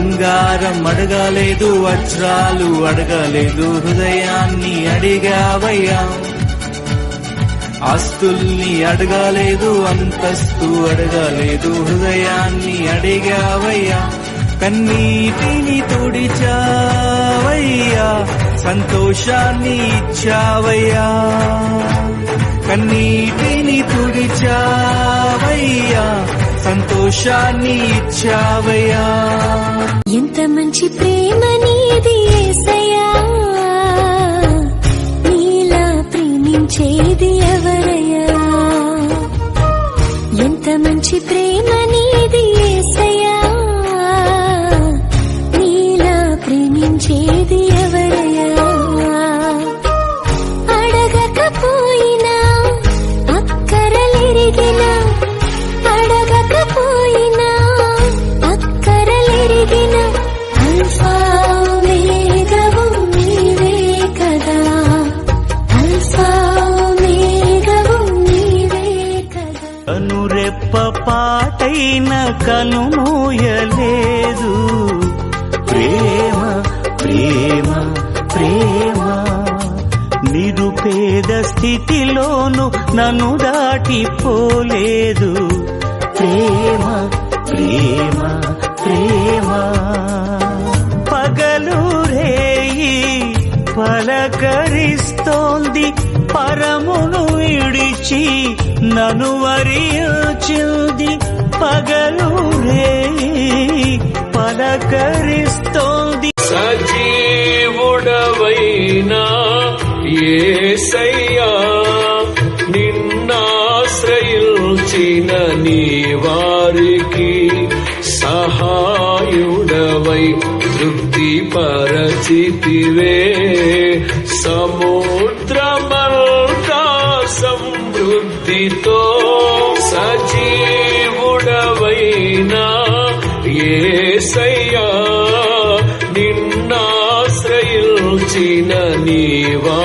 బంగారం అడగలేదు, వజ్రాలు అడగలేదు, హృదయాన్ని అడిగావయ్యా. ఆస్తుల్ని అడగలేదు, అంతస్తు అడగలేదు, హృదయాన్ని అడిగావయ్యా. కన్నీటిని తుడిచావయ్యా, సంతోషాన్ని ఇచ్చావయ్యా. కన్నీటిని తుడిచావయ్యా, సంతోషాన్ని ఇచ్చావయ్యా. ఎంత మంచి ప్రేమ నీది యేసయ్యా, నీలా ప్రేమించేది ఎవరయ్యా. ఎంత మంచి ప్రేమ నీది యేసయ్యా, నీలా ప్రేమించేది ఎవరయ్యా. అడగకపోయినా అక్కరలెరిగినా, అడగకపోయినా అక్కరలెరిగిన అల్ఫా ఓమేగావు నీవే కదా, అల్ఫా ఓమేగావు నీవే కదా. కనురెప్ప పాటైన కనుమూయలేదు, ప్రేమ ప్రేమ ప్రేమ. నిరుపేద స్థితిలోను నన్ను దాటిపోలేదు, ప్రేమ ప్రేమ ప్రేమ. పగలు రేయి పలకరిస్తోంది, పరమును విడిచి నన్ను వరించింది. పగలు రేయి పలకరిస్తోంది. సజీవుడవైనా యేసయ్యా, నిన్నాశ్రయించిన నీ వారికి సహాయుడవై తృప్తిపరచితివే. సముద్రమంతా సమృద్ధితో సజీవుడవైనా యేసయ్యా, నిన్నాశ్రయించిన నీవా